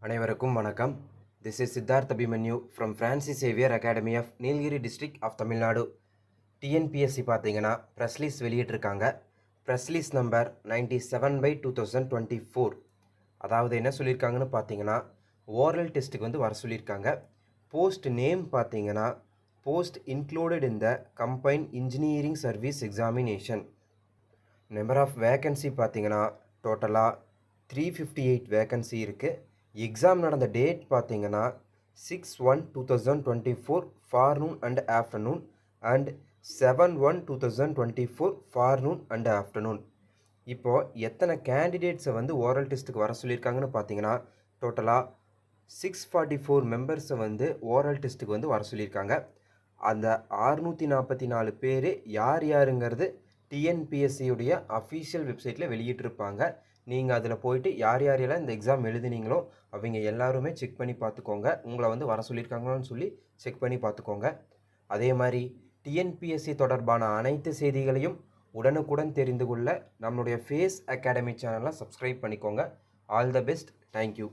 அனைவருக்கும் வணக்கம். This is Siddharth Abhimanyu from Francis Xavier academy of Nilgiri district of Tamil Nadu. TNPSC பார்த்தீங்கன்னா press list வெளியிட்டிருக்காங்க. Press list number 97/2024. அதாவது என்ன சொல்லியிருக்காங்கன்னு பார்த்தீங்கன்னா, ஓரல் டெஸ்ட்டுக்கு வந்து வர சொல்லியிருக்காங்க. போஸ்ட் நேம் பார்த்தீங்கன்னா, post included in the combine engineering service examination. Number of vacancy பார்த்தீங்கன்னா டோட்டலாக 358 வேக்கன்சி இருக்குது. எக்ஸாம் நடந்த டேட் பார்த்தீங்கன்னா 6/1/2024 forenoon and afternoon and 7/1/2024 forenoon and afternoon. இப்போது எத்தனை கேண்டிடேட்ஸை வந்து ஓரல் டெஸ்ட்டுக்கு வர சொல்லியிருக்காங்கன்னு பார்த்தீங்கன்னா டோட்டலாக 644 மெம்பர்ஸை வந்து ஓரல் டெஸ்ட்டுக்கு வந்து வர சொல்லியிருக்காங்க. அந்த 644 பேர் யார் யாருங்கிறது டிஎன்பிஎஸ்சியுடைய அஃபீஷியல் வெப்சைட்டில் வெளியிட்டிருப்பாங்க. நீங்கள் அதில் போயிட்டு யார் யாரெல்லாம் இந்த எக்ஸாம் எழுதுனீங்களோ அவங்க எல்லாருமே செக் பண்ணி பார்த்துக்கோங்க. உங்களை வந்து வர சொல்லியிருக்காங்கன்னு சொல்லி செக் பண்ணி பார்த்துக்கோங்க. அதே மாதிரி டிஎன்பிஎஸ்சி தொடர்பான அனைத்து செய்திகளையும் உடனுக்குடன் தெரிந்து கொள்ள நம்மளுடைய ஃபேஸ் அகாடமி சேனலை சப்ஸ்கிரைப் பண்ணிக்கோங்க. All the best. தேங்க்யூ.